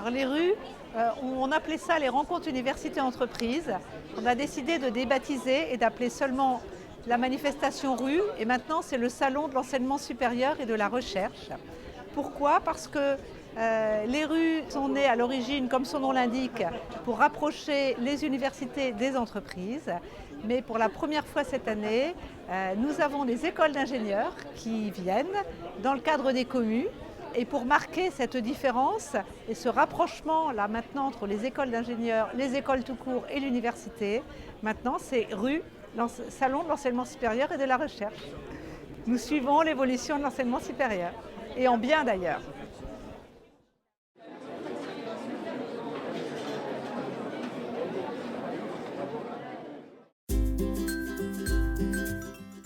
Alors les rues, on appelait ça les rencontres universités-entreprises. On a décidé de débaptiser et d'appeler seulement la manifestation rue, et maintenant c'est le salon de l'enseignement supérieur et de la recherche. Pourquoi? Parce que les rues sont nées à l'origine, comme son nom l'indique, pour rapprocher les universités des entreprises. Mais pour la première fois cette année, nous avons des écoles d'ingénieurs qui viennent dans le cadre des communes. Et pour marquer cette différence et ce rapprochement là maintenant entre les écoles d'ingénieurs, les écoles tout court et l'université, maintenant c'est rue, salon de l'enseignement supérieur et de la recherche. Nous suivons l'évolution de l'enseignement supérieur, et en bien d'ailleurs.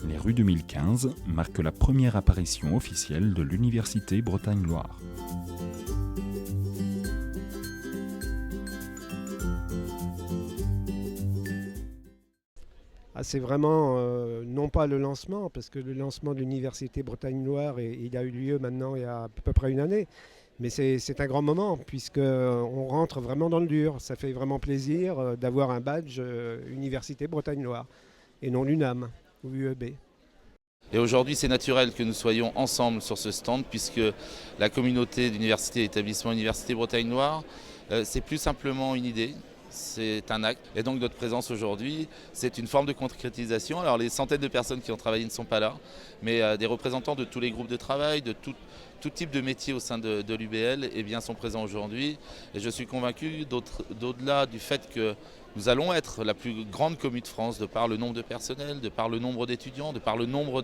Les rues 2015 marquent la première apparition officielle de l'Université Bretagne-Loire. C'est vraiment non pas le lancement, parce que le lancement de l'Université Bretagne-Loire, il a eu lieu maintenant il y a à peu près une année. Mais c'est un grand moment, puisqu'on rentre vraiment dans le dur. Ça fait vraiment plaisir d'avoir un badge Université Bretagne-Loire, et non l'UNAM ou l'UEB. Et aujourd'hui, c'est naturel que nous soyons ensemble sur ce stand, puisque la communauté d'universités et établissements Université Bretagne-Loire, c'est plus simplement une idée. C'est un acte. Et donc notre présence aujourd'hui, c'est une forme de concrétisation. Alors les centaines de personnes qui ont travaillé ne sont pas là, mais des représentants de tous les groupes de travail, de tout type de métier au sein de l'UBL sont présents aujourd'hui. Et je suis convaincu d'au-delà du fait que nous allons être la plus grande commune de France de par le nombre de personnel, de par le nombre d'étudiants, de par le nombre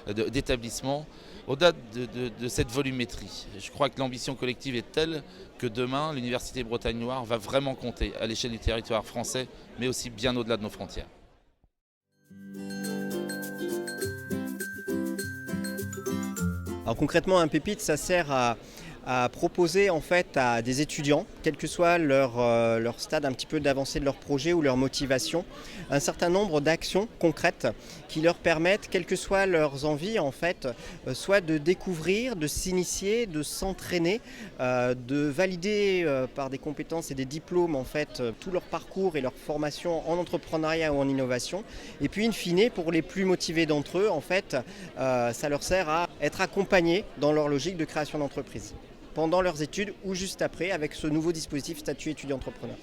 d'établissements, au-delà de cette volumétrie. Je crois que l'ambition collective est telle que demain, l'Université Bretagne-Loire va vraiment compter à l'échelle du territoire français, mais aussi bien au-delà de nos frontières. Alors concrètement, un pépite, ça sert à proposer en fait à des étudiants, quel que soit leur stade un petit peu d'avancée de leur projet ou leur motivation, un certain nombre d'actions concrètes qui leur permettent, quelles que soient leurs envies en fait, soit de découvrir, de s'initier, de s'entraîner, de valider par des compétences et des diplômes en fait tout leur parcours et leur formation en entrepreneuriat ou en innovation. Et puis in fine, pour les plus motivés d'entre eux, en fait, ça leur sert à être accompagnés dans leur logique de création d'entreprise, pendant leurs études ou juste après, avec ce nouveau dispositif statut étudiant-entrepreneur.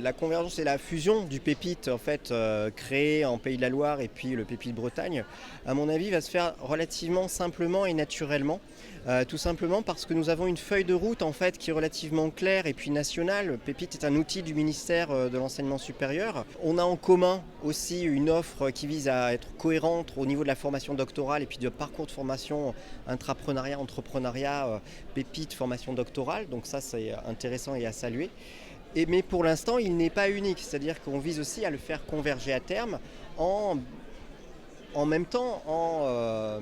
La convergence et la fusion du pépite en fait, créé en Pays de la Loire et puis le pépite Bretagne, à mon avis, va se faire relativement simplement et naturellement. Tout simplement parce que nous avons une feuille de route en fait, qui est relativement claire et puis nationale. Pépite est un outil du ministère de l'Enseignement supérieur. On a en commun aussi une offre qui vise à être cohérente au niveau de la formation doctorale et puis de parcours de formation intrapreneuriat, entrepreneuriat, pépite, formation doctorale. Donc ça, c'est intéressant et à saluer. Mais pour l'instant, il n'est pas unique, c'est-à-dire qu'on vise aussi à le faire converger à terme en même temps en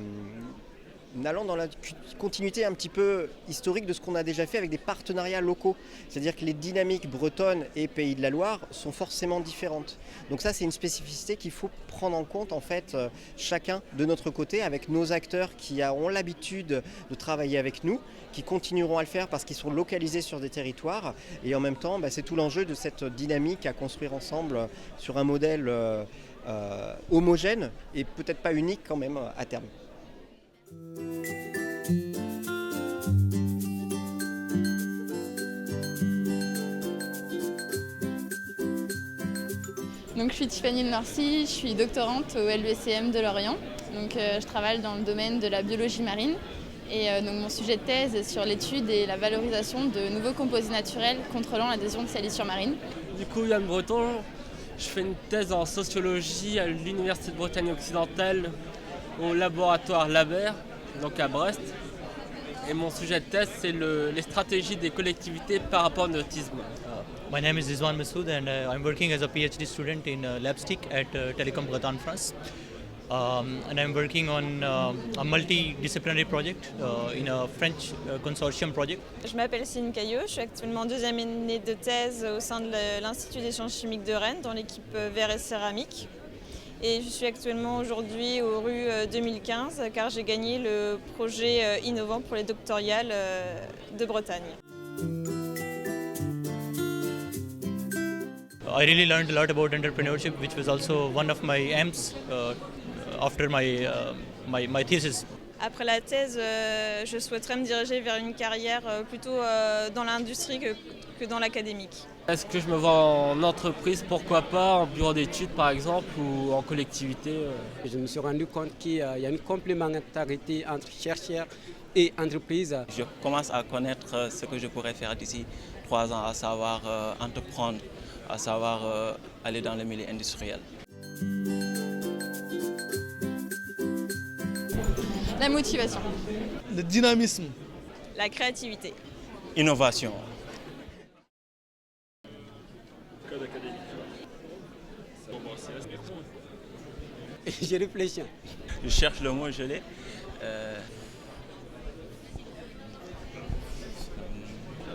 allant dans la continuité un petit peu historique de ce qu'on a déjà fait avec des partenariats locaux. C'est-à-dire que les dynamiques bretonnes et Pays de la Loire sont forcément différentes. Donc ça, c'est une spécificité qu'il faut prendre en compte en fait chacun de notre côté avec nos acteurs qui ont l'habitude de travailler avec nous, qui continueront à le faire parce qu'ils sont localisés sur des territoires. Et en même temps, c'est tout l'enjeu de cette dynamique à construire ensemble sur un modèle homogène et peut-être pas unique quand même à terme. Donc, je suis Tiffany Norcy, je suis doctorante au LECM de Lorient. Donc, je travaille dans le domaine de la biologie marine. Et donc, mon sujet de thèse est sur l'étude et la valorisation de nouveaux composés naturels contrôlant l'adhésion de salissure marine. Du coup, Yann Breton, je fais une thèse en sociologie à l'Université de Bretagne occidentale au laboratoire Labert, donc à Brest. Et mon sujet de thèse, c'est les stratégies des collectivités par rapport à l'autisme. My name is Rizwan Masood and I'm working as a PhD student in Labstick at Telecom Bretagne France. And I'm working on a multidisciplinary project in a French consortium project. Je m'appelle Céline Caillot, je suis actuellement en deuxième année de thèse au sein de l'Institut d'échanges chimiques de Rennes dans l'équipe verre et céramique. Et je suis actuellement aujourd'hui aux rues 2015 car j'ai gagné le projet innovant pour les doctorales de Bretagne. I really learned a lot about entrepreneurship, which was also one of my aims after my thesis. Après la thèse, je souhaiterais me diriger vers une carrière plutôt dans l'industrie que dans l'académique. Est-ce que je me vois en entreprise, pourquoi pas, en bureau d'études par exemple, ou en collectivité Je me suis rendu compte qu'il y a une complémentarité entre chercheurs et entreprises. Je commence à connaître ce que je pourrais faire d'ici 3 ans, à savoir entreprendre, à savoir aller dans le milieu industriel. La motivation. Le dynamisme. La créativité. Innovation. Je réfléchis. Je cherche le mot, je l'ai.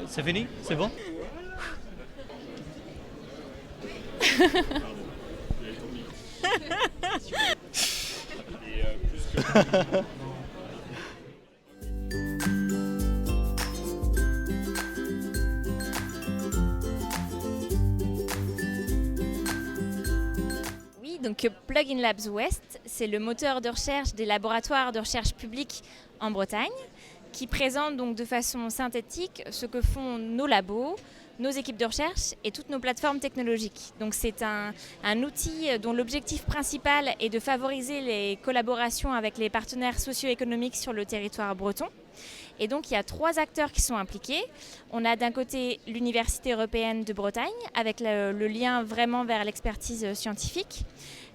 C'est fini? C'est bon? Oui, donc Plugin Labs West, c'est le moteur de recherche des laboratoires de recherche publics en Bretagne, qui présente donc de façon synthétique ce que font nos labos, nos équipes de recherche et toutes nos plateformes technologiques. Donc c'est un outil dont l'objectif principal est de favoriser les collaborations avec les partenaires socio-économiques sur le territoire breton. Et donc il y a 3 acteurs qui sont impliqués. On a d'un côté l'Université européenne de Bretagne, avec le lien vraiment vers l'expertise scientifique.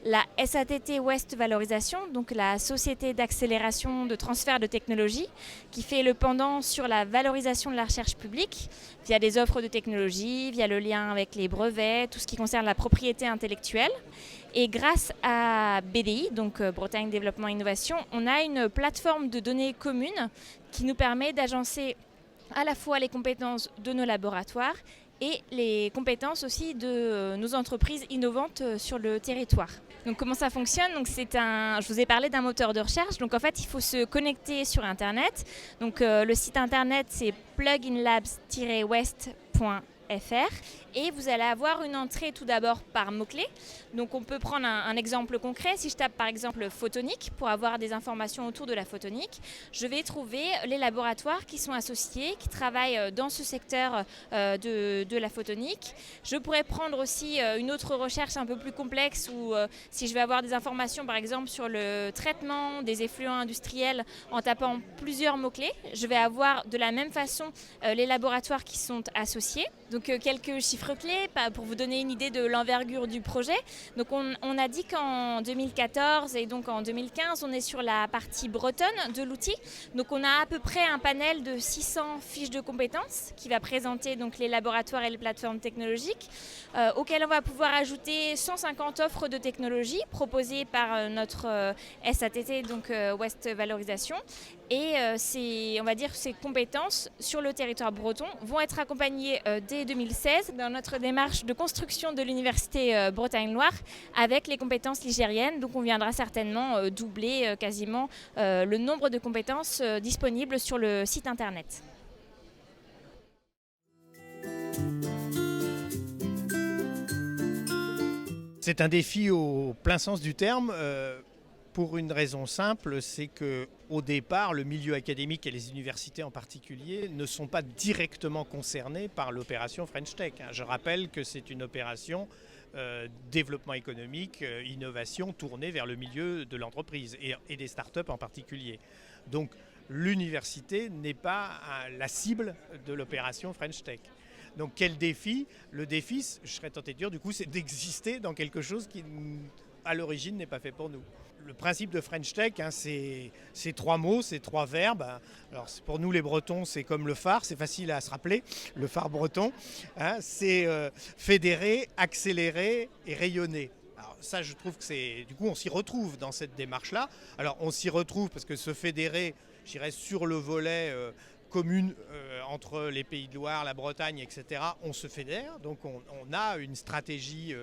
La SATT West Valorisation, donc la société d'accélération de transfert de technologie, qui fait le pendant sur la valorisation de la recherche publique, via des offres de technologie, via le lien avec les brevets, tout ce qui concerne la propriété intellectuelle. Et grâce à BDI, donc Bretagne Développement Innovation, on a une plateforme de données commune qui nous permet d'agencer à la fois les compétences de nos laboratoires et les compétences aussi de nos entreprises innovantes sur le territoire. Donc comment ça fonctionne? Donc je vous ai parlé d'un moteur de recherche. Donc en fait, il faut se connecter sur Internet. Donc le site Internet, c'est pluginlabs-west.fr. Et vous allez avoir une entrée tout d'abord par mots-clés. Donc on peut prendre un exemple concret. Si je tape par exemple photonique pour avoir des informations autour de la photonique, je vais trouver les laboratoires qui sont associés, qui travaillent dans ce secteur de la photonique. Je pourrais prendre aussi une autre recherche un peu plus complexe où si je vais avoir des informations par exemple sur le traitement des effluents industriels en tapant plusieurs mots-clés, je vais avoir de la même façon les laboratoires qui sont associés. Donc quelques chiffres clés pour vous donner une idée de l'envergure du projet. Donc on a dit qu'en 2014 et donc en 2015, on est sur la partie bretonne de l'outil. Donc on a à peu près un panel de 600 fiches de compétences qui va présenter donc les laboratoires et les plateformes technologiques auxquelles on va pouvoir ajouter 150 offres de technologie proposées par notre SATT, donc West Valorisation. Et on va dire ces compétences sur le territoire breton vont être accompagnées dès 2016 dans notre démarche de construction de l'Université Bretagne-Loire avec les compétences ligériennes. Donc on viendra certainement doubler quasiment le nombre de compétences disponibles sur le site internet. C'est un défi au plein sens du terme. Pour une raison simple, c'est qu'au départ, le milieu académique et les universités en particulier ne sont pas directement concernés par l'opération French Tech. Je rappelle que c'est une opération développement économique, innovation tournée vers le milieu de l'entreprise et des startups en particulier. Donc l'université n'est pas la cible de l'opération French Tech. Donc quel défi? Le défi, je serais tenté de dire du coup, c'est d'exister dans quelque chose qui à l'origine n'est pas fait pour nous. Le principe de French Tech, c'est 3 mots, c'est 3 verbes. Alors pour nous les Bretons, c'est comme le phare, c'est facile à se rappeler, le phare breton. C'est fédérer, accélérer et rayonner. Alors ça, je trouve que du coup, on s'y retrouve dans cette démarche-là. Alors on s'y retrouve parce que se fédérer, je dirais, sur le volet commune entre les Pays de Loire, la Bretagne, etc. On se fédère, donc on a une stratégie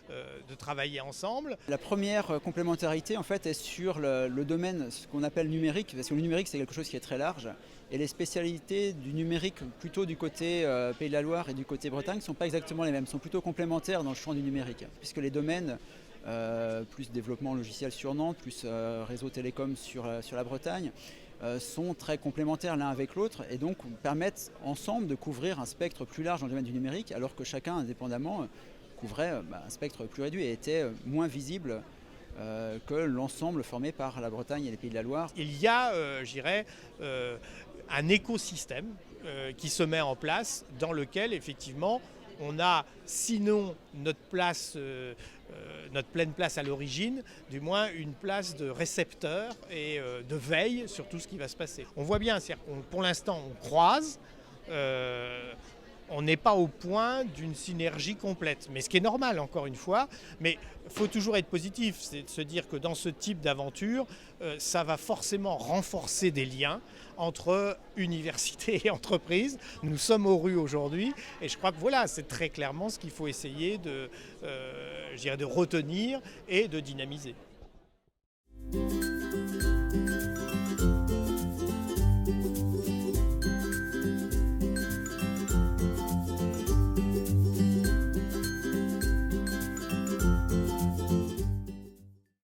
de travailler ensemble. La première complémentarité en fait est sur le domaine, ce qu'on appelle numérique, parce que le numérique c'est quelque chose qui est très large, et les spécialités du numérique plutôt du côté Pays de la Loire et du côté Bretagne ne sont pas exactement les mêmes, sont plutôt complémentaires dans le champ du numérique, puisque les domaines plus développement logiciel sur Nantes, plus réseau télécom sur la Bretagne, sont très complémentaires l'un avec l'autre et donc permettent ensemble de couvrir un spectre plus large dans le domaine du numérique, alors que chacun indépendamment couvrait un spectre plus réduit et était moins visible que l'ensemble formé par la Bretagne et les Pays de la Loire. Il y a, je dirais, un écosystème qui se met en place dans lequel effectivement on a, sinon notre pleine place à l'origine, du moins une place de récepteur et de veille sur tout ce qui va se passer. On voit bien, c'est-à-dire qu'on, pour l'instant, on croise, on n'est pas au point d'une synergie complète. Mais ce qui est normal, encore une fois, mais il faut toujours être positif, c'est de se dire que dans ce type d'aventure, ça va forcément renforcer des liens entre université et entreprise. Nous sommes aux rues aujourd'hui et je crois que voilà, c'est très clairement ce qu'il faut essayer de retenir et de dynamiser.